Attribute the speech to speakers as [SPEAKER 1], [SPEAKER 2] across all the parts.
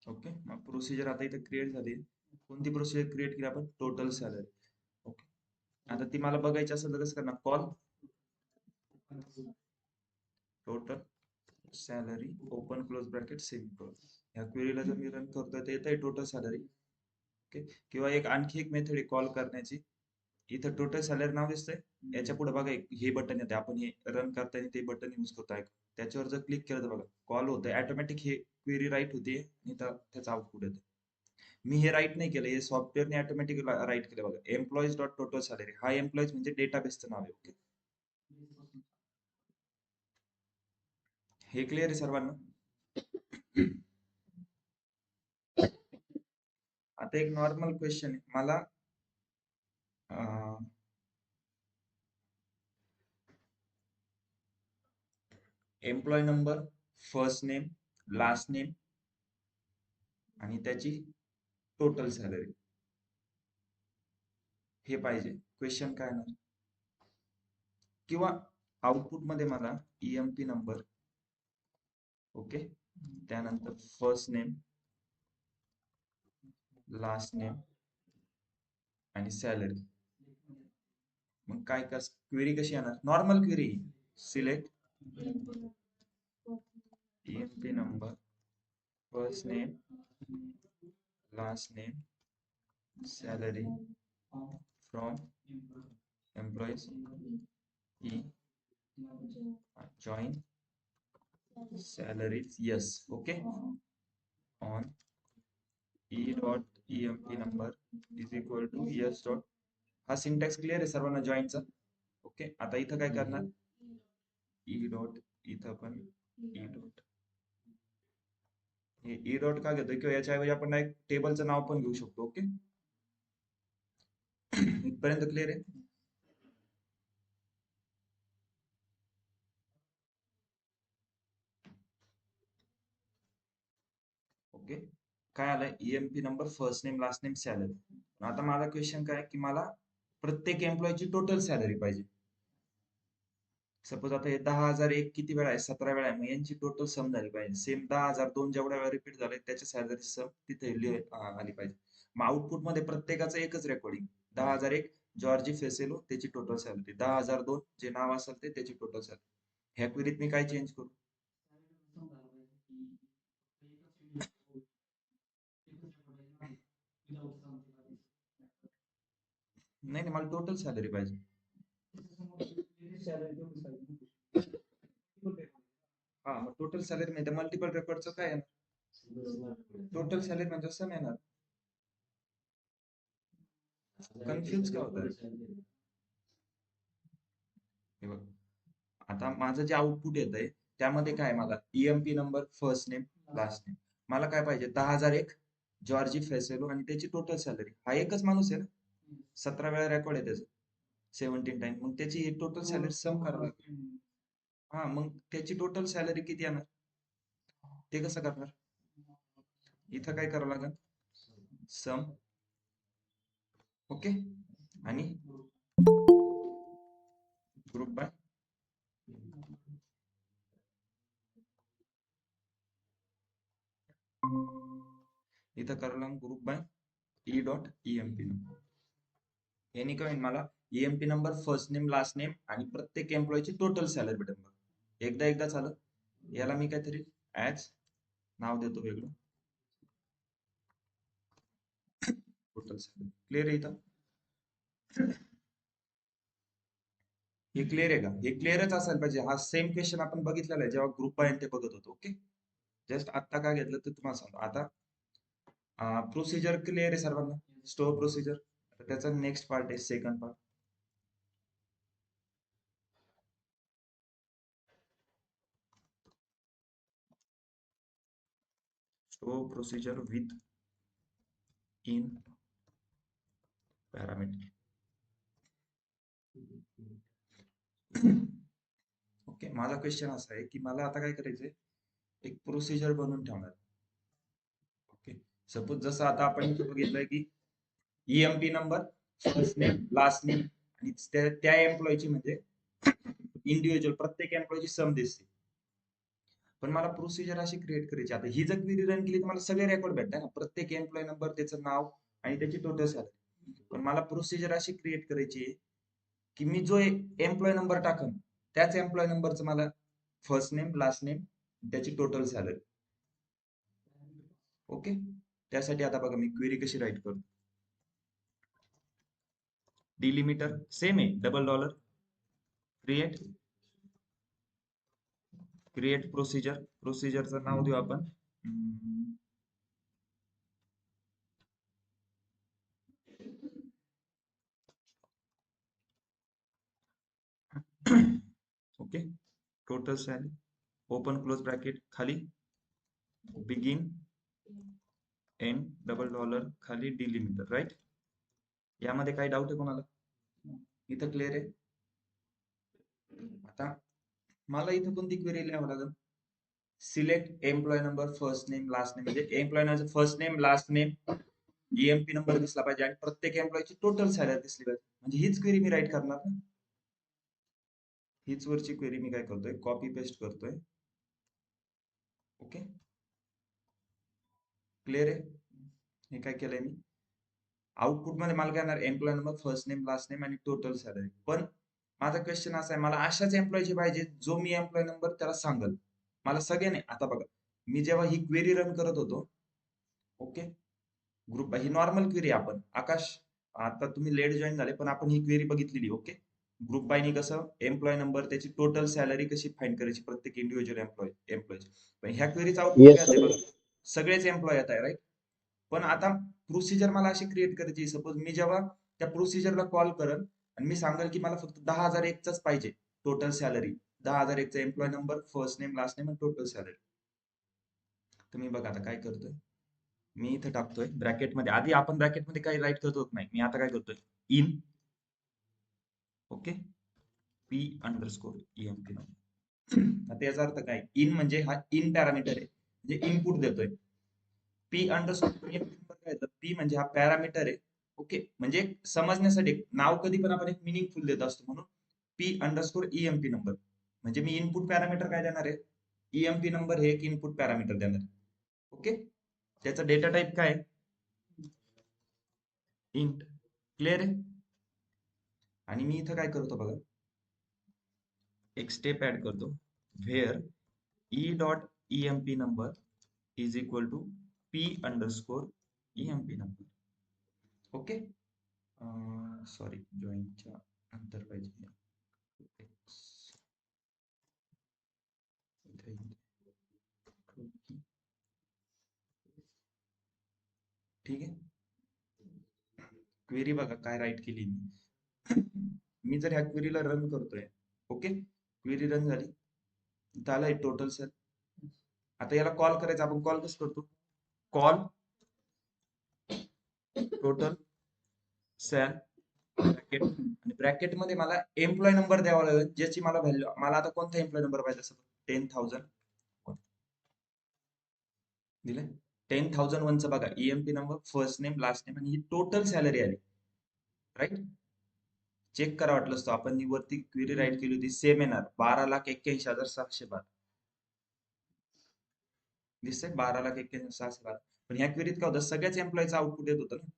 [SPEAKER 1] Okay, मग procedure आता इथे क्रिएट झाली. कोणती प्रोसिजर क्रिएट केली आपण? Total salary. ओके, आता ती मला बघायची असेल तर कसं करणार? Call total salary open close bracket semicolon. ह्या क्वेरीला जर मी रन करतोय तर येत टोटल सॅलरी. ओके, किंवा एक आणखी एक मेथड आहे कॉल करण्याची. इथं टोटल सॅलरी नाव दिसतंय, याच्या पुढे बघा एक हे बटन येते, आपण हे रन करताना ते बटन यूज करतो. त्याच्यावर जर क्लिक केलं तर बघा कॉल होतंय ऑटोमॅटिक, हे क्वेरी राईट होते आणि त्याचं आउटपुट येतं. मी हे राईट नाही केलं, हे सॉफ्टवेअरने ऑटोमॅटिक राईट केलं बघा. एम्प्लॉईज डॉट टोटल सॅलरी, हा एम्प्लॉईज म्हणजे डेटाबेसचं नाव आहे. ओके, हे क्लिअर आहे सर्वांना? आता एक नॉर्मल क्वेश्चन आहे मला, employee number, first name, last name आणि त्याची टोटल सॅलरी हे पाहिजे. क्वेश्चन काय ना, किंवा आउटपुट मध्ये मला ईएमपी नंबर, ओके, त्यानंतर फर्स्ट नेम, लास्ट नेम आणि सॅलरी. मग काय क्वेरी कशी येणार? Normal query, select EMP number, first name, last name, salary from employees E join salaries, yes, okay, on e dot emp number is equal to yes dot. हा syntax clear आहे सर्वांना जॉईनचा? Okay, आता इथं काय करणार? E dot, इथं पण E dot. हे ई डॉट का घेतोय किंवा याच्याऐवजी आपण एक टेबलचं नाव पण घेऊ शकतो. ओके, इथपर्यंत क्लिअर आहे? ओके, काय आलंय? EMP number, first name, last name, salary. आता माझा क्वेश्चन काय की मला प्रत्येक एम्प्लॉयची टोटल सॅलरी पाहिजे. सपोज आता हे 10,001 किती वेळा आहे? 17 वेळा आहे. मग यांची टोटल सम झाली पाहिजे. सेम 10,002 जेवढ्या वेळा रिपीट झाले त्याच्या सॅलरी सम तिथे आली पाहिजे. मग आउटपुट मध्ये प्रत्येकाचं एकच रेकॉर्डिंग. 10,001 जॉर्जी फेसेलो, त्याची टोटल सॅलरी. 10,002 जे नाव असेल ते त्याची टोटल सॅलरी. ह्या क्वेरीत मी काय चेंज करू? नाही नाही, मला टोटल सॅलरी पाहिजे. हा, मग टोटल सॅलरी म्हणजे मल्टिपल रेकॉर्डचं काय येणार? टोटल सॅलरी म्हणजे सम येणार. कन्फ्युज का होत? हे बघ, आता माझं जे आउटपुट येत आहे त्यामध्ये काय मला EMP number, first name, last name. मला काय पाहिजे? 10,001 जॉर्जी फेसेलो आणि त्याची टोटल सॅलरी. हा एकच माणूस आहे ना, 17 वेळा रेकॉर्ड आहे त्याचं, 17 टाइम. मग त्याची टोटल सॅलरी सम करावं लागेल. हा, मग त्याची टोटल सॅलरी किती येणार ते कसं करणार? इथं काय करावं लागेल? सम. ओके, आणि ग्रुप बाय. इथं करावं लागेल group by E dot EMP number. यांनी काय होईल? मला EMP number, first name, last name आणि प्रत्येक एम्प्लॉयची टोटल सॅलरी भेटेल. एकदा चालत. याला मी काहीतरी ऍज नाव देतो वेगळं, टोटल सॅलरी. क्लिअर आहे इथं? हे क्लिअर आहे का? हे क्लिअरच असायला पाहिजे. हा सेम क्वेश्चन आपण बघितलेला आहे जेव्हा ग्रुप बाय ते बघत होतो. ओके, जस्ट आता काय घेतलं तर तुम्हाला सांगतो. आता प्रोसिजर क्लिअर आहे सर्वांना? स्टोअर प्रोसिजर, त्याचा नेक्स्ट पार्ट आहे second part. Store procedure with in parameter. Okay, माझा क्वेश्चन असा आहे की मला आता काय करायचंय, एक प्रोसिजर बनवून ठेवणार. ओके, सपोज जसं आता आपण बघितलंय की EMP number, first name, last name आणि त्या एम्प्लॉयची म्हणजे इंडिव्हिज्युअल प्रत्येक एम्प्लॉयची सम दिसते. पण मला प्रोसिजर अशी क्रिएट करायची. आता ही जर क्वेरी रन केली तर मला सगळे रेकॉर्ड भेटतात ना, प्रत्येक एम्प्लॉय नंबर, त्याचं नाव आणि त्याची टोटल सॅलरी. पण मला प्रोसिजर अशी क्रिएट करायची आहे की मी जो एम्प्लॉय नंबर टाकन त्याच एम्प्लॉय नंबरचं मला फर्स्ट नेम, लास्ट नेम, त्याची टोटल सॅलरी. ओके, त्यासाठी आता बघा मी क्वेरी कशी राईट करतो. डिलिमिटर सेम आहे, $, क्रिएट प्रोसिजर. प्रोसिजरचं नाव देऊ आपण okay. Total salary, open close bracket, खाली बिगिन एंड, $, खाली डिलिमिटर. राईट, यामध्ये काही डाऊट आहे कोणाला? इथं क्लिअर आहे. आता मला इथं कोणती क्वेरी लिहावं लागेल? Select employ number, first name, last name. म्हणजे employ number, first name, last name, EMP number दिसला पाहिजे आणि प्रत्येक एम्प्लॉयची टोटल सॅलरी दिसली पाहिजे. म्हणजे हीच क्वेरी मी राईट करणार ना. हीच वरची क्वेरी मी काय करतोय, कॉपी पेस्ट करतोय. ओके, क्लिअर आहे. हे काय केलंय मी, आउटपुट मध्ये मला काय येणार, employee number, first name, last name आणि टोटल सॅलरी. पण माझा क्वेश्चन असा आहे, मला अशाच एम्प्लॉयची पाहिजे जो मी एम्प्लॉय नंबर त्याला सांगल. मला सगळे नाही. आता बघा, मी जेव्हा ही क्वेरी रन करत होतो, ओके, ग्रुप ही नॉर्मल क्वेरी आपण आकाश, आता तुम्ही लेट जॉईन झाले पण आपण ही क्वेरी बघितलेली. ओके, ग्रुप बायनी कसं एम्प्लॉय नंबर, त्याची टोटल सॅलरी कशी फाइंड करायची प्रत्येक इंडिव्हिज्युअल एम्प्लॉय. पण ह्या क्वेरीचा आउटपुट काय आहे बघा, सगळेच एम्प्लॉय येत आहे. राईट, पण आता प्रोसिजर मला अशी क्रिएट करायची, सपोज मी जेव्हा त्या प्रोसिजरला कॉल करन आणि मी सांगेल की मला फक्त 10,001च पाहिजे टोटल सॅलरी, 10,001चा employ number, first name, last name आणि टोटल सॅलरी. तर मी बघा आता काय करतोय, मी इथे टाकतोय ब्रॅकेटमध्ये. आधी आपण ब्रॅकेटमध्ये काही राईट करत होत नाही, मी आता काय करतोय, इन, ओके, P_EMP नंबर. आता याचा अर्थ काय, इन म्हणजे हा इन पॅरामीटर आहे, म्हणजे इनपुट देतोय. P_EMP नंबर काय येतं, P म्हणजे हा पॅरामीटर आहे. ओके, म्हणजे समजण्यासाठी नाव कधी पण आपण एक मिनिंगफुल देत असतो, म्हणून P_EMP नंबर. म्हणजे मी इनपुट पॅरामीटर काय देणार आहे, EMP नंबर हे एक इनपुट पॅरामीटर देणार आहे. ओके, त्याचा डेटा टाइप काय, इंट. क्लिअर आहे. आणि मी इथं काय करतो बघा, एक स्टेप ऍड करतो, where E.EMP number is equal to P_EMP number. Okay, sorry, जॉईनच्या नंतर पाहिजे. ठीक आहे, क्वेरी बघा काय राईट केली मी. मी जर ह्या क्वेरीला रन करतोय, ओके, क्वेरी रन झाली, इथं आलाय टोटल सॅल. आता याला कॉल करायचा, आपण कॉल कसं करतो, कॉल टोटल सॅल ब्रॅकेट, आणि ब्रॅकेट मध्ये मला एम्प्लॉय नंबर द्यावा लागेल, ज्याची मला व्हॅल्यू, मला आता कोणता एम्प्लॉय नंबर पाहिजे, असं 10,000 दिले. 10,001चं बघा, EMP number, first name, last name आणि ही टोटल सॅलरी आली. राईट, चेक करा वाटलंच तो, आपण वरती क्वेरी राईट केली होती, सेम येणार, 12,81,712 दिसतंय, 12,81,712. पण ह्या क्वेरीत काय होतं, सगळ्याच एम्प्लॉयचं आउटपुट येत होतं ना.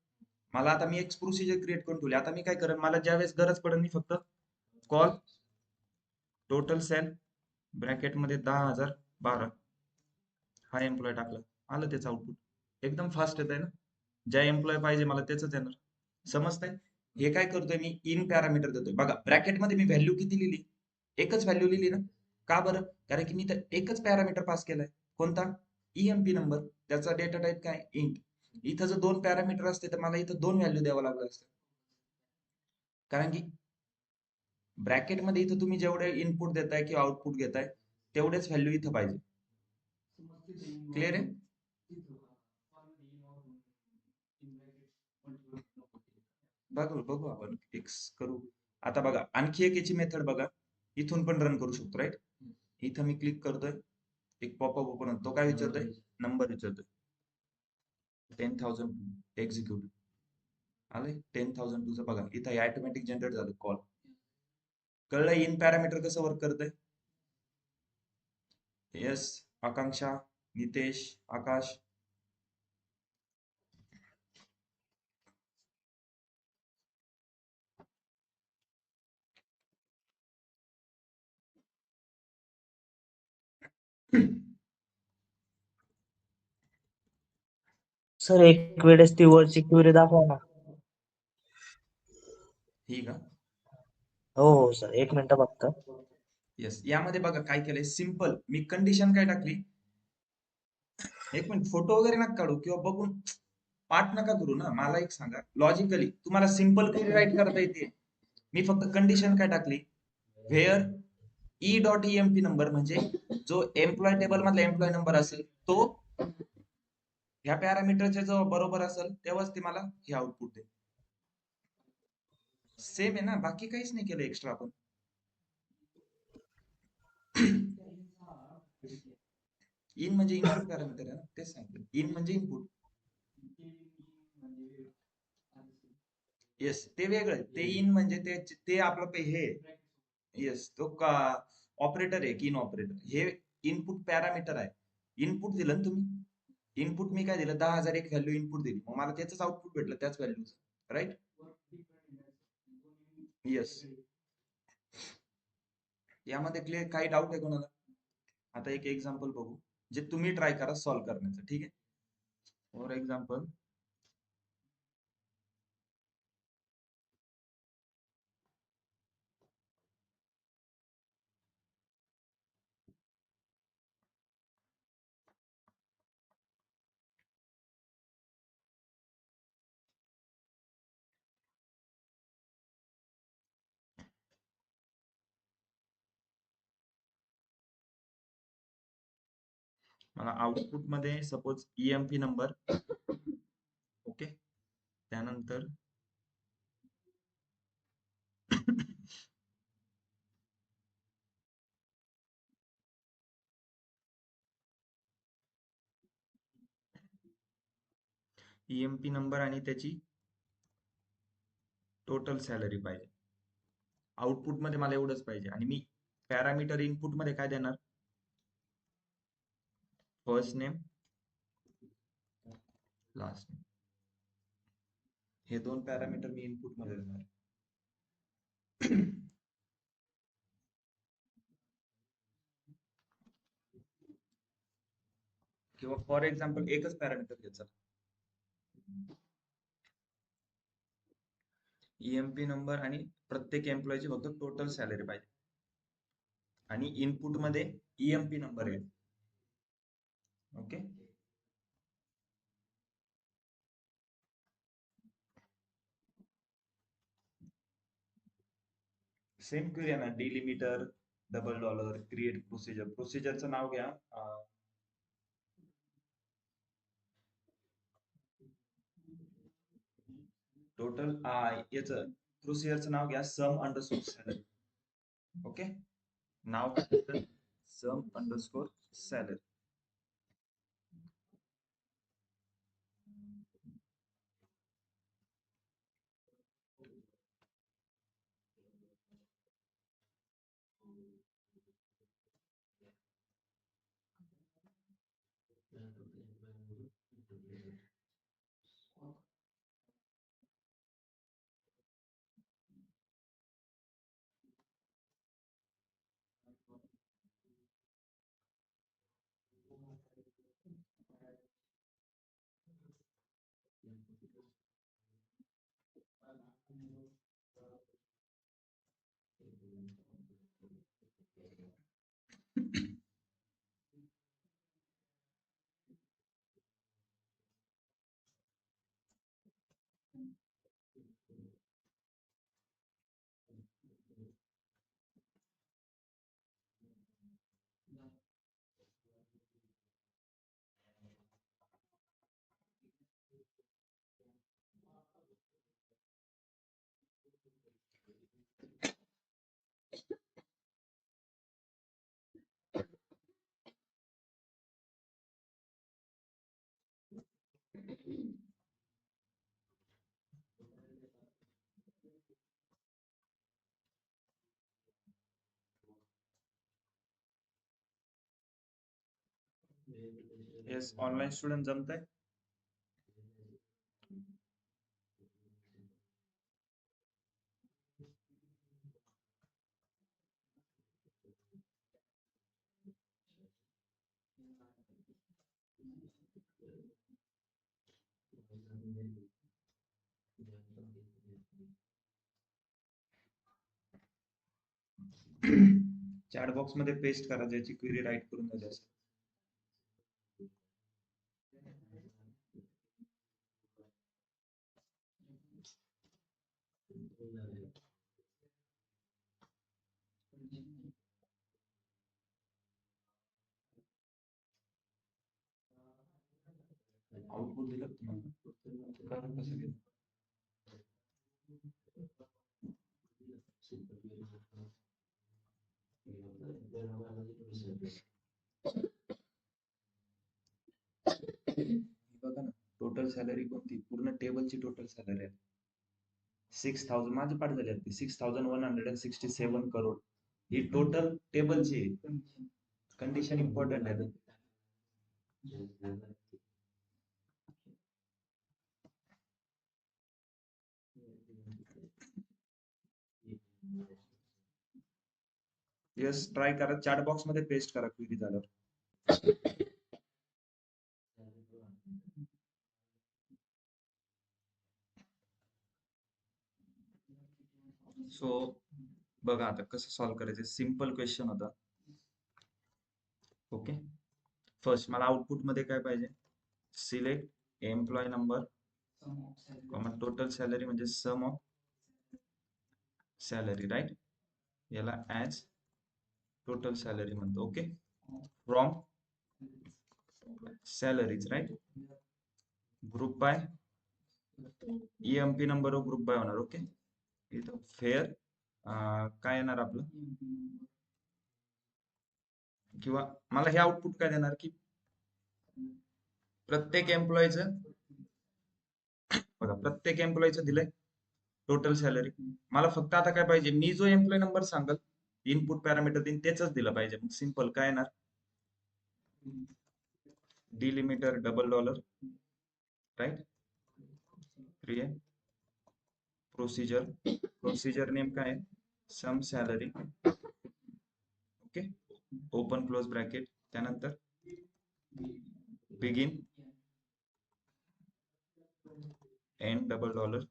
[SPEAKER 1] मला आता मी एक प्रोसिजर क्रिएट करून ठेवली. आता मी काय करेन, मला ज्यावेळेस गरज पडेल मी फक्त कॉल टोटल सेल ब्रॅकेट मध्ये 10,012 हा एम्प्लॉय टाकला, आलं त्याचं आउटपुट. एकदम फास्ट येत आहे ना, ज्या एम्प्लॉय पाहिजे मला त्याच येणार. समजतंय. हे काय करतोय मी, इन पॅरामीटर देतोय. बघा ब्रॅकेट मध्ये मी व्हॅल्यू किती लिहिली, एकच व्हॅल्यू लिहिली ना. का बरं, कारण की मी तर एकच पॅरामीटर पास केलाय, कोणता, EMP नंबर. त्याचा डेटा टाइप काय, इंट. इथं जर 2 पॅरामीटर असते तर मला इथं 2 व्हॅल्यू द्यावं लागलं असतं, कारण की ब्रॅकेट मध्ये इथं तुम्ही जेवढे इनपुट देताय किंवा आउटपुट घेताय तेवढेच व्हॅल्यू इथं पाहिजे. क्लिअर आहे. बघू आपण एक्स करू. आता बघा आणखी एक याची मेथड बघा, इथून पण रन करू शकतो. राईट, इथं मी क्लिक करतोय, एक पॉपअप ओपन होतो. तो काय विचारतोय, नंबर विचारतोय, 10,002 एक्झिक्यूट. आलंय 10,002चं बघा, इथं ऑटोमॅटिक जनरेट झालं कॉल. कळलं इन पॅरामीटर कसं वर्क करतंय. येस, आकांक्षा, नितेश, आकाश.
[SPEAKER 2] सर एक वेळेस ती वरची क्वेरी दाखवा ना.
[SPEAKER 1] ही का?
[SPEAKER 2] हो हो सर, एक मिनिट फक्त.
[SPEAKER 1] येस, यामध्ये बघा काय केलंय, सिंपल मी कंडिशन काय टाकली. एक मिनिट, फोटो वगैरे नका काढू किंवा बघून पाठ नका करू ना. मला एक सांगा, लॉजिकली तुम्हाला सिंपल क्वेरी राईट करता येते. मी फक्त कंडिशन काय टाकली, where E dot EMP number, म्हणजे जो एम्प्लॉय टेबल मधला एम्प्लॉय नंबर असेल तो ह्या पॅरामीटरच्या जो बरोबर असेल तेव्हाच ते मला हे आउटपुट देईल. सेम आहे ना, बाकी काहीच नाही केलं एक्स्ट्रा आपण. इन म्हणजे इनपुट पॅरामीटर आहे ना, तेच सांगितलं. इन म्हणजे इनपुट. येस, ते वेगळं आहे. ते इन म्हणजे ते आपलं हे. येस, तो का ऑपरेटर आहे, की इन ऑपरेटर. हे इनपुट पॅरामीटर आहे. इनपुट दिलं ना तुम्ही, इनपुट मी काय दिलं, 10,000 एक व्हॅल्यू इनपुट दिली, मग मला त्याच आउटपुट भेटलं त्याच व्हॅल्यूच, राईट. येस, यामध्ये क्लिअर, काही डाऊट आहे कोणाला? आता एक एक्झाम्पल बघू, जे तुम्ही ट्राय करा सॉल्व्ह करण्याचं, ठीक आहे. फॉर एक्झाम्पल, मला आउटपुट मध्ये सपोज ईएमपी नंबर, ओके, त्यानंतर ईएमपी नंबर आणि त्याची टोटल सॅलरी पाहिजे. आउटपुट मध्ये मला एवढंच पाहिजे. आणि मी पॅरामीटर इनपुट मध्ये काय देणार, फर्स्ट नेम, लास्ट नेम, हे दोन पॅरामीटर मी इनपुट मध्ये देणार. किंवा फॉर एक्झाम्पल एकच पॅरामीटर घ्यायचा, ईएमपी नंबर आणि प्रत्येक एम्प्लॉयची फक्त टोटल सॅलरी पाहिजे. आणि इनपुट मध्ये ईएमपी नंबर आहे, ओके. सेम क्वेरी ना, delimiter, double dollar, create procedure. प्रोसिजरचं नाव घ्या, टोटल याचं प्रोसिजरचं नाव घ्या सम अंडरस्कोर सॅलरी, ओके. नाव काय, sum underscore salary. Yes online student जमतंय. चॅट बॉक्स मध्ये पेस्ट करा ज्याची क्वेरी राईट करून झाली असेल. आउटपुट दिलं का तुम्हाला? कारण कसं गेलं? बघा ना टोटल सॅलरी कोणती पूर्ण टेबलची टोटल सॅलरी आहे 6000 माझी पाठ झाली आहे 6167 करोड ही टोटल टेबलची कंडिशन इम्पॉर्टंट आहे. येस ट्राय करा चॅट बॉक्स मध्ये पेस्ट करा क्वेरी झाल्यावर. सो बघा आता कसं सॉल्व्ह करायचं सिंपल क्वेश्चन होता. ओके फर्स्ट मला आउटपुट मध्ये काय पाहिजे select employ number comma total salary म्हणजे सम ऑफ सॅलरी राईट याला ऍज टोटल सॅलरी म्हणतो. Okay from salaries right group by EMP number group by होणार. ओके इथं फेअर काय येणार आपलं किंवा मला हे आउटपुट काय देणार की प्रत्येक एम्प्लॉयचं बघा प्रत्येक एम्प्लॉयचं दिलंय टोटल सॅलरी मला फक्त आता काय पाहिजे मी जो एम्प्लॉय नंबर सांगल इनपुट पॅरामीटर देईन तेच दिलं पाहिजे. मग सिंपल काय येणार delimiter double dollar right create procedure name काय आहे sum salary okay open close bracket त्यानंतर begin end double dollar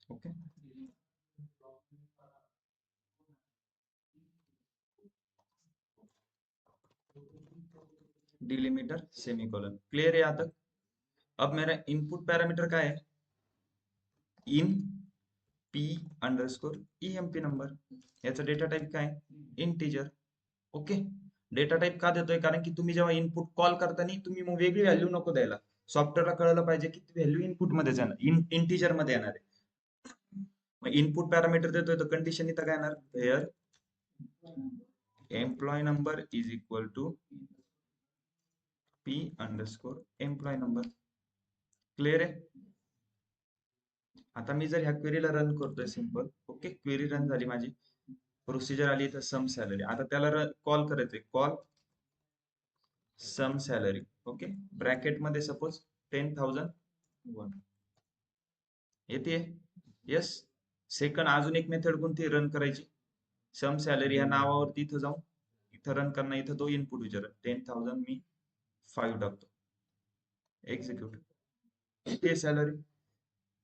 [SPEAKER 1] okay delimiter semicolon clear है यहाँ तक. अब मेरा इनपुट पैरामीटर क्या है in P underscore EMP number याचा डेटा टाइप काय इंटीजर. ओके डेटा टाइप का देतोय कारण की तुम्ही जेव्हा इनपुट कॉल करताना तुम्ही मग वेगळी व्हॅल्यू नको द्यायला सॉफ्टवेअरला कळलं पाहिजे की व्हॅल्यू इनपुट मध्ये जाणार इंटीजर मध्ये येणार आहे. मग इनपुट पॅरामीटर देतोय तर कंडिशन इथं काय येणार where employee number is equal to P underscore employee number. Clear आहे. आता मी जर ह्या क्वेरीला रन करतोय सिंपल ओके क्वेरी रन झाली माझी प्रोसिजर आली तर सम सॅलरी आता त्याला कॉल करायचंय call sum salary okay bracket मध्ये सपोज 10,001 येते. येस सेकंड अजून एक मेथड कोणती रन करायची सम सॅलरी या नावावरती इथं जाऊन इथं रन करणं इथं तो इनपुट विचार 10,000 मी 5 टाकतो एक्झिक्यूट येते सॅलरी.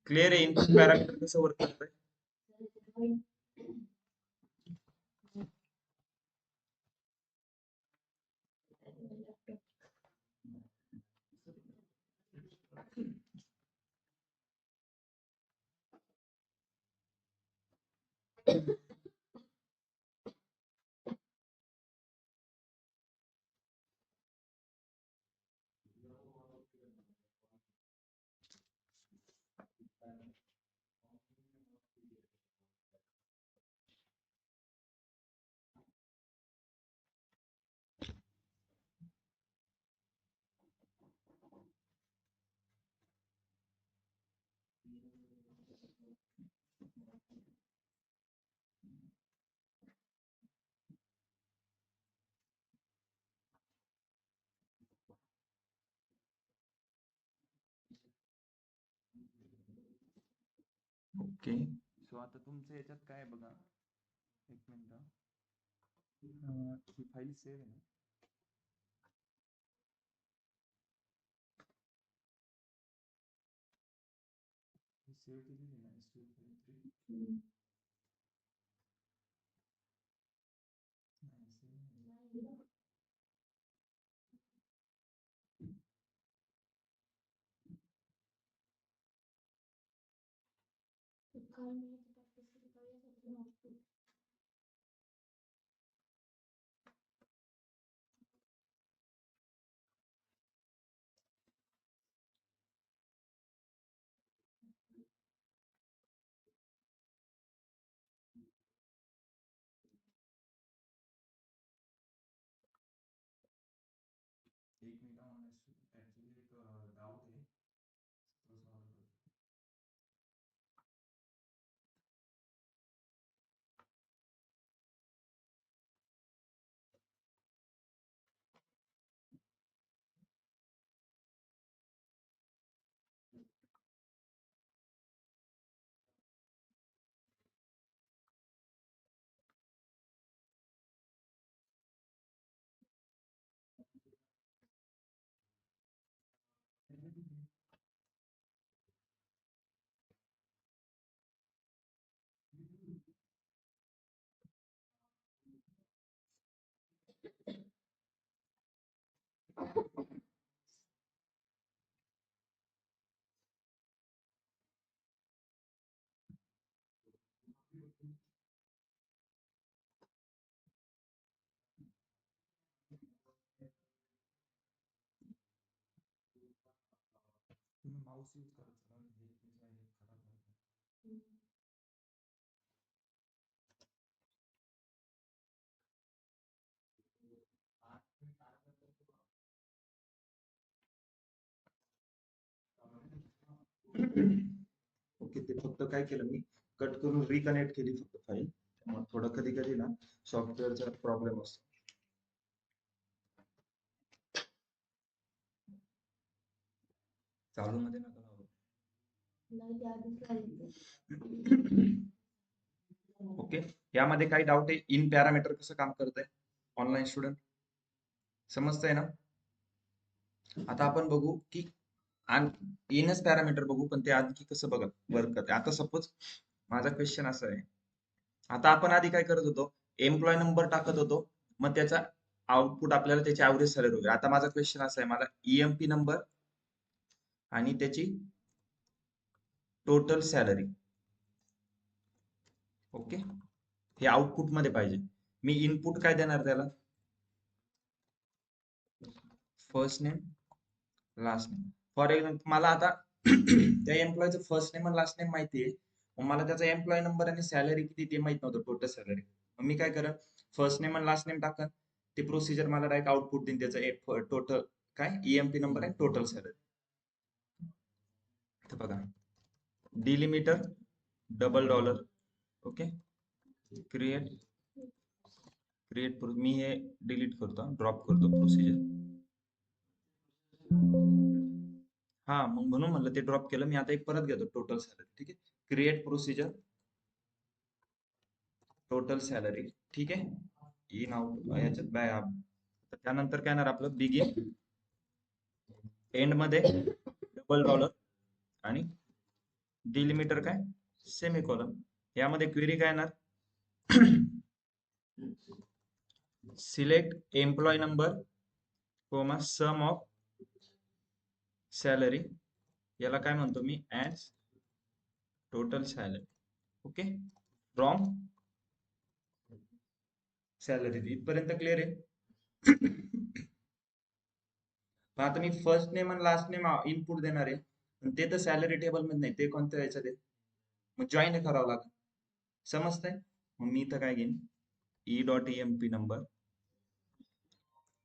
[SPEAKER 1] क्लिअर आहे इनपुट पॅरामीटर कसं वर्क करतंय. ओके, सो आता तुमच्या याच्यात काय आहे बघा, एक मिनिट, ही फाईल सेव्ह आहे ना? सेव्ह केलेली ना SQL3? नाही, save नाही. एक मिनिट, ऍक्च्युली एक डाऊट आहे, तो सॉल्व्ह करतो. तुम्ही माऊस यूज करायचा ना, हे खराब नाही. ओके, ते फक्त काय केलं मी, कट करून रिकनेक्ट केली फक्त फाईल. त्यामुळे थोडं कधी कधी ना सॉफ्टवेअरचा प्रॉब्लेम असतो. चालू मध्ये नका लावू. ओके, यामध्ये काही डाऊट आहे? इन पॅरामीटर कसं काम करत आहे ऑनलाईन स्टुडंट, समजतंय ना? आता आपण बघू की इनच पॅरामीटर बघू, पण ते आणखी कसं बघा वर्क करते. आता सपोज माझा क्वेश्चन असा आहे, आता आपण आधी काय करत होतो, एम्प्लॉय नंबर टाकत होतो, मग त्याचा आउटपुट आपल्याला त्याची ऍव्हरेज सॅलरी वगैरे. आता माझा क्वेश्चन असा आहे, मला EMP नंबर आणि त्याची टोटल सॅलरी, ओके, हे आउटपुट मध्ये पाहिजे. मी इनपुट काय देणार त्याला, first name last name. For example मला आता त्या एम्प्लॉयचं फर्स्ट नेम आणि लास्ट नेम माहिती आहे, मग मला त्याचा एम्प्लॉय नंबर आणि सॅलरी किती ते माहित नव्हतं, टोटल सॅलरी. मग मी काय करेन, फर्स्ट नेम आणि लास्ट नेम टाकन, ते प्रोसिजर मला डायरेक्ट आउटपुट देईन त्याचं टोटल काय EMP नंबर आणि टोटल सॅलरी. तर बघा, डिलिमिटर $, ओके, क्रिएट मी हे डिलीट करतो, ड्रॉप करतो प्रोसिजर. हा, मग म्हणून म्हणलं ते ड्रॉप केलं मी. आता एक परत घेतो, टोटल सॅलरी, ठीक आहे. क्रिएट प्रोसिजर टोटल सॅलरी, ठीक आहे. इन आउट याच्यात बाय. त्यानंतर काय येणार आपलं, बिगिन एंड मध्ये $, आणि डिलिमिटर काय, सेमीकोलन. यामध्ये क्वेरी काय येणार, select employ number comma sum of salary, याला काय म्हणतो मी, as total salary, okay, from salary. इथपर्यंत क्लिअर आहे? आता मी फर्स्ट नेम आणि लास्ट नेम इनपुट देणार आहे, पण ते तर सॅलरी टेबल मध्ये नाही, ते कोणत्या याच्यात आहे, मग जॉईन करावं लागेल. समजतंय? मग मी इथं काय घेईन, E.EMP number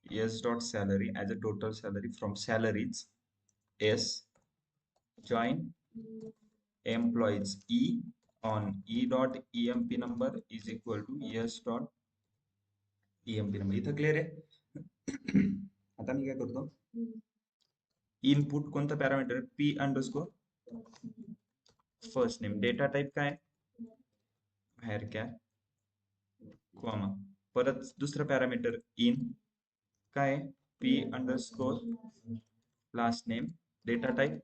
[SPEAKER 1] S.salary as a total salary from salaries S join employees E on E.EMP number is equal to S.EMP number. इथं क्लिअर आहे? आता मी काय करतो, इनपुट कोणतं parameter, P_, first name. Data type काय? Varchar comma. परत दुसरं पॅरामीटर इन काय? P underscore last name. Data type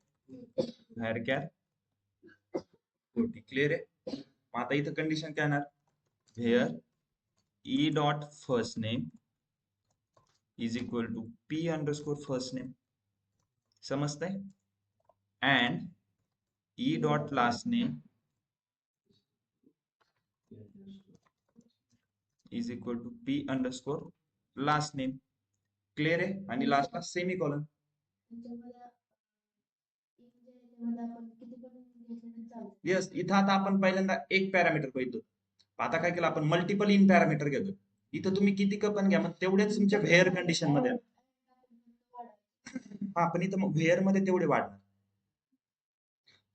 [SPEAKER 1] varchar. Clear आहे. मग आता इथं कंडिशन काय येणार? Where E dot first name is equal to P underscore first name. समजतंय? And E dot last name is equal to P underscore last name. Clear आहे. आणि लास्टला सेमी कॉलन. येस. इथं आता आपण पहिल्यांदा एक पॅरामीटर बघितलं. आता काय केलं आपण? मल्टिपल इन पॅरामीटर घेतो. इथं तुम्ही किती पण घ्या, मग तेवढेच तुमच्या व्हेअर कंडिशन मध्ये. हा, पण इथं मग व्हेअर मध्ये तेवढे वाढणार.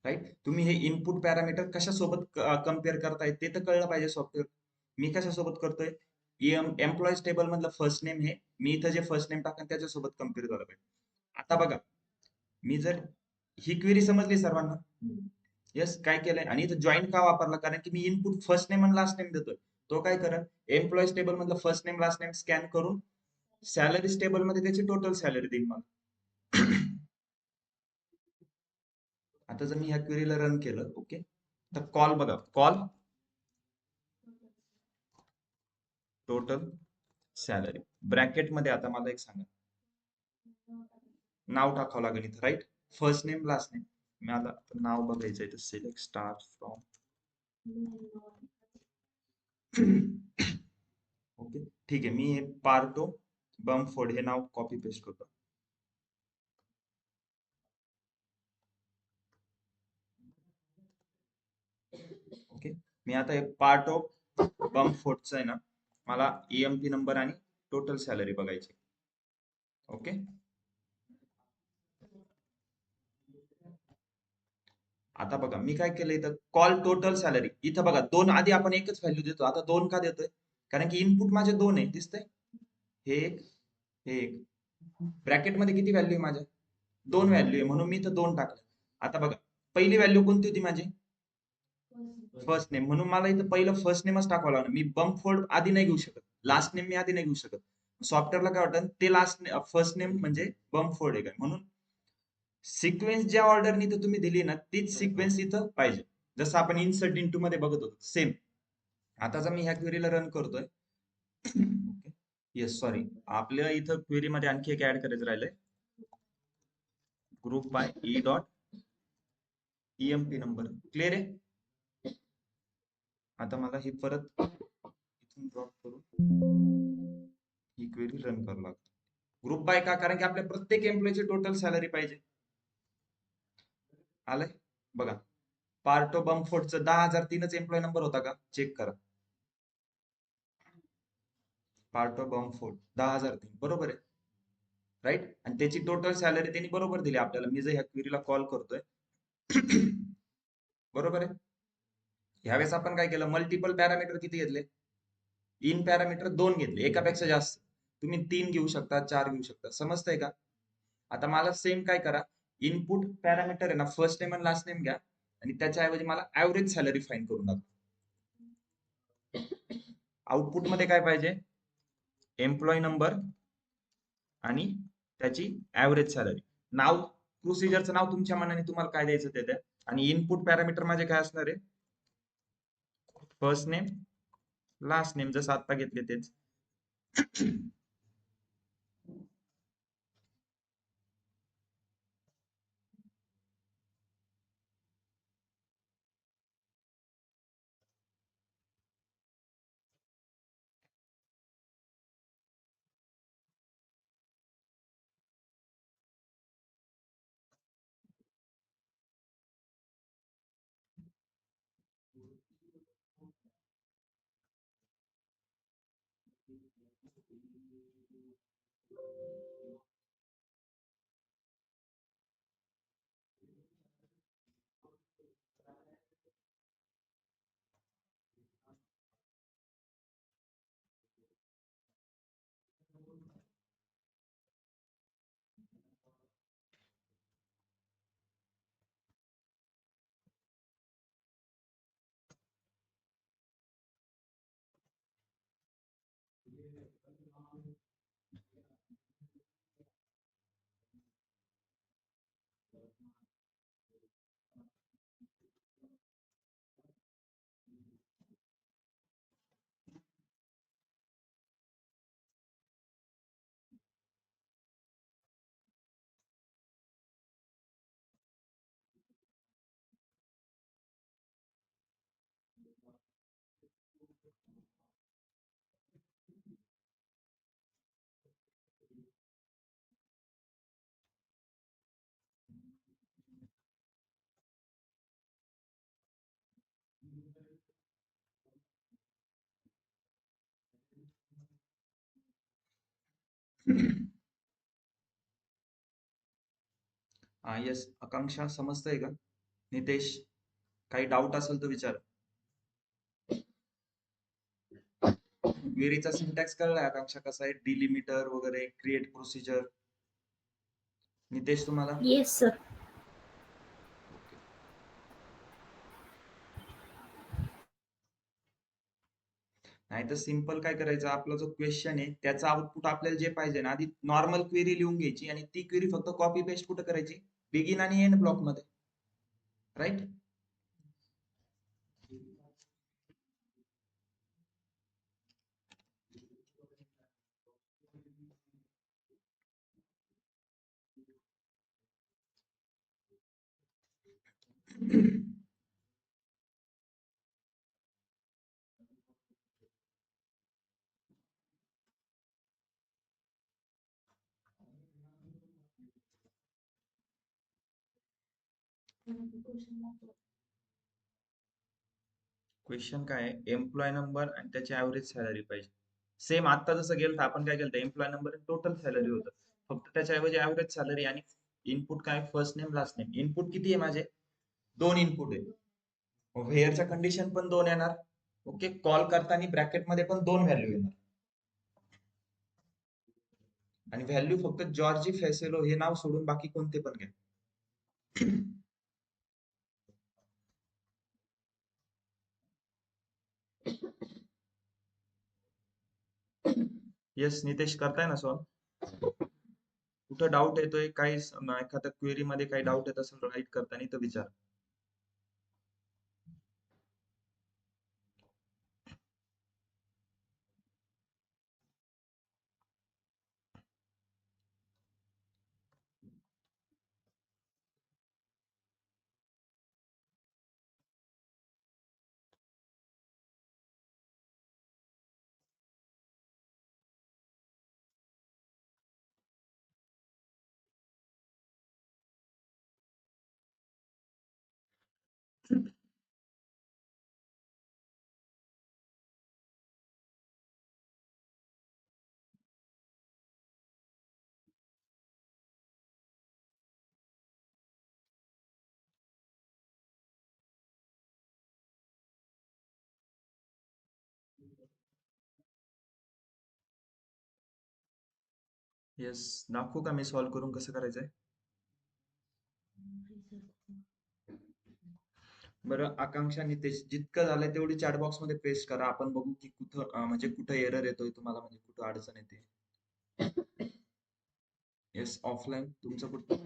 [SPEAKER 1] राईट. तुम्ही हे इनपुट पॅरामीटर कशासोबत कम्पेअर करताय ते तर कळलं पाहिजे सॉफ्टवेअर. मी कशासोबत करतोय? एम्प्लॉईज टेबल मधलं फर्स्ट नेम हे मी इथं जे फर्स्ट नेम टाकेन त्याच्यासोबत कम्पेअर झालं पाहिजे. आता बघा, मी जर ही क्वेरी समजली सर्वांना? येस. काय केलंय? आणि इथं जॉईन का वापरला? कारण की मी इनपुट फर्स्ट नेम आणि लास्ट नेम देतोय. तो काय करेल? एम्प्लॉईज टेबल मधलं first name last name scan करून सॅलरी टेबल मध्ये त्याची टोटल सॅलरी देईल मला. आता जर मी ह्या क्वेरीला रन केलं, ओके, तर कॉल बघा, कॉल टोटल सॅलरी ब्रॅकेट मध्ये. आता मला एक सांगा, नाव टाकावं लागेल इथं, right? First name last name. मला नाव बघायचं आहे, सिलेक्ट स्टार्ट फ्रॉम. ओके, ठीक आहे. मी पार्टो बमफोर्ड हे नाव कॉपी पेस्ट करतो. ओके, मी आता हे पार्ट ऑफ बमफोर्डचं आहे ना, मला EMP नंबर आणि टोटल सॅलरी बघायची. ओके, आता बघा मी काय केलं इथं, कॉल टोटल सॅलरी. इथं बघा दोन, आधी आपण एकच व्हॅल्यू देतो, आता दोन का देतोय? कारण की इनपुट माझे दोन आहे, दिसतंय? हे एक, हे एक. ब्रॅकेट मध्ये किती व्हॅल्यू आहे माझ्या? दोन व्हॅल्यू आहे, म्हणून मी इथं दोन टाकलं. आता बघा, पहिली व्हॅल्यू कोणती होती माझी? First name. म्हणून मला इथं पहिलं फर्स्ट नेमच टाकावं लागणार. मी बमफोर्ड आधी नाही घेऊ शकत, लास्ट नेम मी आधी नाही घेऊ शकत. सॉफ्टवेअरला काय वाटतं, ते लास्ट फर्स्ट नेम म्हणजे बमफोर्ड आहे काय, म्हणून सिक्वेन्स ज्या ऑर्डरनी तर तुम्ही दिली ना, तीच सिक्वेन्स इथं पाहिजे, जसं आपण इन्सर्ट इंटू मध्ये बघत होतो सेम. आता जर मी ह्या क्वेरीला रन करतोय, येस, सॉरी, आपल्या इथं क्वेरी मध्ये आणखी एक ऍड करायचं राहिलंय. Group by E dot EMP number. Clear आहे? आता मला ही परत इथून ड्रॉप करून ही क्वेरी रन करावं लागते. ग्रुप बाय का? कारण की आपल्या प्रत्येक एम्प्लॉयची टोटल सॅलरी पाहिजे. आलंय बघा, पार्टो बमफोर्डचं 10,003च एम्प्लॉय नंबर होता का? चेक करा. पार्टो बमफोर्ड 10,003 बरोबर आहे, राईट? आणि त्याची टोटल सॅलरी त्यांनी बरोबर दिली आपल्याला. मी जर ह्या क्वेरीला कॉल करतोय, बरोबर आहे. ह्यावेळेस आपण काय केलं? मल्टिपल पॅरामीटर किती घेतले? इन पॅरामीटर दोन घेतले, एकापेक्षा जास्त. तुम्ही 3 घेऊ शकता, 4 घेऊ शकता. समजतंय का? आता मला सेम काय करा, इनपुट पॅरामीटर आहे ना, फर्स्ट नेम आणि लास्ट नेम घ्या, आणि त्याच्याऐवजी मला ऍव्हरेज सॅलरी फाइंड करून टाका. आउटपुट मध्ये काय पाहिजे? एम्प्लॉय नंबर आणि त्याची ऍव्हरेज सॅलरी. नाव, प्रोसिजरचं नाव तुमच्या मनाने तुम्हाला काय द्यायचं ते द्या. आणि इनपुट पॅरामीटर माझे काय असणार आहे? फर्स्ट नेम लास्ट नेम, जसं आता घेतले तेच. येस आकांक्षा समजतंय का? नितेश, काही डाऊट असेल तर विचार. क्वेरीचा सिंटॅक्स कळलाय आकांक्षा कसा आहे, डिलिमिटर वगैरे, क्रिएट प्रोसिजर? नितेश तुम्हाला?
[SPEAKER 3] Yes sir.
[SPEAKER 1] ओके. नाही तर सिंपल काय करायचं, आपला जो क्वेश्चन आहे त्याचं आउटपुट आपल्याला जे पाहिजे ना, आधी नॉर्मल क्वेरी लिहून घ्यायची आणि ती क्वेरी फक्त कॉपी पेस्ट कुठं करायची, बिगिन आणि एंड ब्लॉक मध्ये, राईट? क्वेश्चन काय आहे, एम्प्लॉय नंबर आणि त्याची ऍव्हरेज सॅलरी पाहिजे. सेम आता जसं गेलं आपण काय केलं, एम्प्लॉय नंबर टोटल सॅलरी होतं, फक्त त्याच्याऐवजी ऍव्हरेज सॅलरी आणि इनपुट काय, first name last name. Input किती आहे माझे, 2 इनपुट आहे. व्हेअरच्या कंडिशन पण 2 येणार. ओके, कॉल करताना ब्रॅकेट मध्ये पण 2 व्हॅल्यू येणार. आणि व्हॅल्यू फक्त जॉर्जी फेसेलो हे नाव सोडून बाकी कोणते पण घ्या. येस नितेश, करताय ना सॉल्व? कुठं डाऊट येतोय, काही एखाद्या क्वेरी मध्ये काही डाऊट येत असेल राईट करताना तर विचार. येस, दाखवू का मी सॉल्व करून कसं करायचंय? बरं आकांक्षा, नितेश, जितकं झालंय तेवढी चॅट बॉक्स मध्ये पेस्ट करा, आपण बघू की कुठं म्हणजे कुठं एरर येतोय तुम्हाला, म्हणजे कुठं अडचण येते. येस, ऑफलाईन तुमचं कुठं?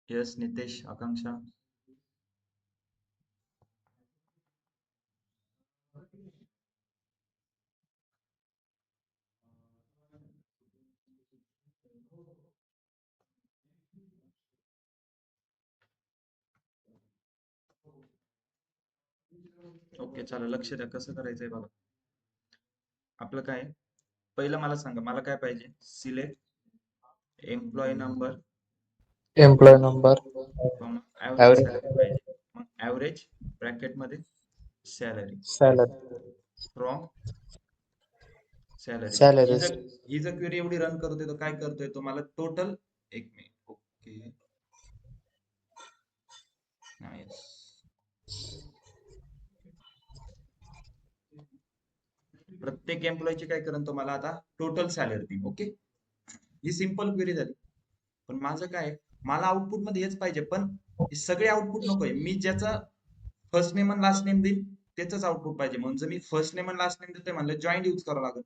[SPEAKER 1] येस नितेश, आकांक्षा. ओके, चला लक्ष द्या कसं करायचंय बघा. आपलं काय आहे? पहिलं मला सांगा, मला काय पाहिजे? Select employee number
[SPEAKER 2] employee number
[SPEAKER 1] average
[SPEAKER 2] average
[SPEAKER 1] salary पाहिजे. मग ऍव्हरेज ब्रॅकेट मध्ये सॅलरी
[SPEAKER 2] सॅलरी
[SPEAKER 1] फ्रॉम सॅलरी. ही
[SPEAKER 2] सॅलरीज
[SPEAKER 1] जर ही जर क्वेरी एवढी रन करतोय तर काय करतोय तो मला टोटल. एक मिनिट. ओके. येस. प्रत्येक एम्प्लॉयची काय करेन तो मला आता टोटल सॅलरी देईल. ओके, ही सिंपल क्वेरी झाली. पण माझं काय आहे, मला आउटपुट मध्ये हेच पाहिजे, पण हे सगळे आउटपुट नकोय. मी ज्याचा फर्स्ट नेम आणि लास्ट नेम देईल त्याच आउटपुट पाहिजे. म्हणून जर मी फर्स्ट नेम आणि लास्ट नेम देतोय म्हणलं जॉईंट यूज करावं लागेल.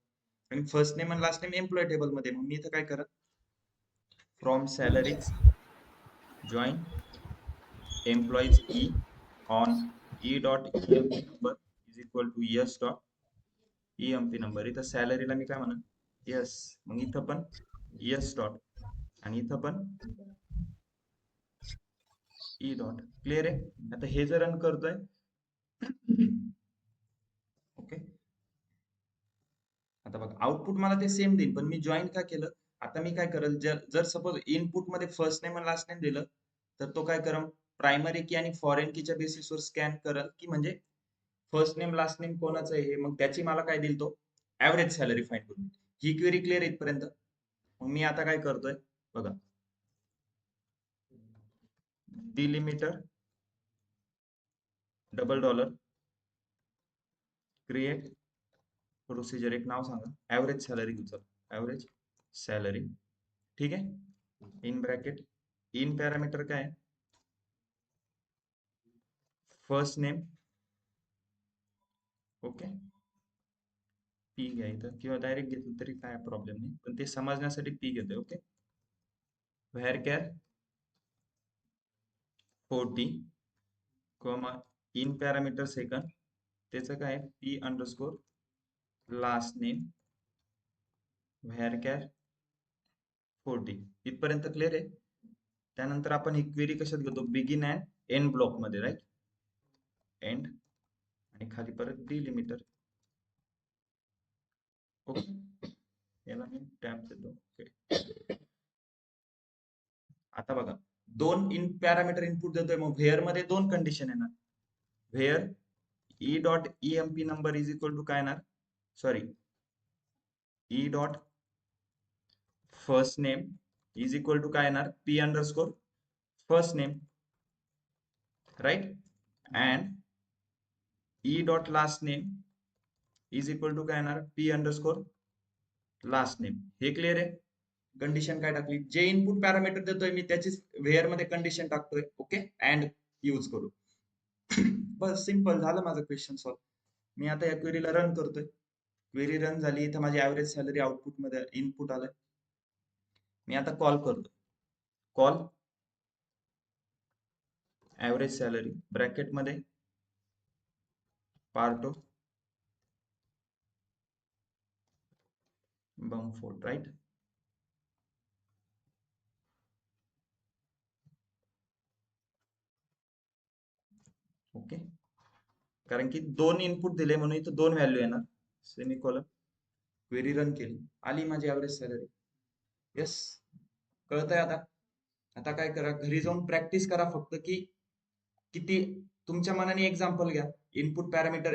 [SPEAKER 1] आणि फर्स्ट नेम आणि लास्ट नेम एम्प्लॉय टेबल मध्ये. मग मी इथं काय करत, from salaries join employees E on E dot EMP number is equal to S dot EMP number. इथं सॅलरीला मी काय म्हणन यस. मग इथं पण यस डॉट आणि इथं पण ई डॉट. क्लिअर आहे? आता हे जर रन करतोय. ओके, आता बघा आउटपुट मला ते सेम देईल, पण मी जॉईन का केलं? आता मी काय करेल, जर सपोज इनपुट मध्ये फर्स्ट नेम आणि लास्ट नेम दिलं तर तो काय करेल, प्रायमरी की आणि फॉरेन कीच्या बेसिसवर स्कॅन करेल की म्हणजे फर्स्ट नेम लास्ट नेम कोणाचं आहे, मग त्याची मला काय देईल तो ऍव्हरेज सॅलरी फाइंड करून. ही क्वेरी क्लिअर इथपर्यंत? मग मी आता काय करतोय बघा, delimiter double dollar create procedure. एक नाव सांगा, ऍव्हरेज सॅलरी घेऊ. Average salary. ठीक आहे, इन ब्रॅकेट इन पॅरामीटर काय, फर्स्ट नेम. ओके, पी घ्या इथं किंवा डायरेक्ट घेतलं तरी काय प्रॉब्लेम नाही, पण ते समजण्यासाठी पी घेतोय. Okay, where care 40 comma in parameter second त्याचं काय P underscore last name where care 40. इथपर्यंत क्लिअर आहे? त्यानंतर आपण ही क्वेरी कशात घेतो, बिगिन अँड एंड ब्लॉक मध्ये. राईट, एंड आणि खाली परत डिलिमिटर. ओके, याला मी टॅब देतो. ओके, आता बघा दोन इन पॅरामीटर इनपुट देतोय, मग व्हेअर मध्ये दोन कंडिशन येणार. Where E dot EMP number is equal to काय येणार, sorry E dot first name is equal to काय येणार, P underscore first name. Right, and E dot last name is equal to काय येणार, P underscore last name. हे clear आहे? Condition काय टाकली, जे इनपुट पॅरामीटर देतोय मी त्याचीच व्हेअर मध्ये कंडिशन टाकतोय. ओके, अँड यूज करू. बस सिंपल झालं माझं क्वेश्चन सॉल्व. मी आता या क्वेरीला रन करतोय. क्वेरी रन झाली, इथं माझी ऍव्हरेज सॅलरी आउटपुट मध्ये इनपुट आलंय. मी आता कॉल करतो, कॉल ऍव्हरेज सॅलरी ब्रॅकेट मध्ये पार्टो बमफोर्ड. राईट, ओके, कारण की दोन इनपुट दिले म्हणून इथं दोन व्हॅल्यू येणार. सेमीकोलन. क्वेरी रन केली, आली माझी ऍव्हरेज सॅलरी. येस, कळतंय आता? आता काय करा, घरी जाऊन प्रॅक्टिस करा फक्त की किती तुमच्या मनाने एक्झाम्पल घ्या. Input parameter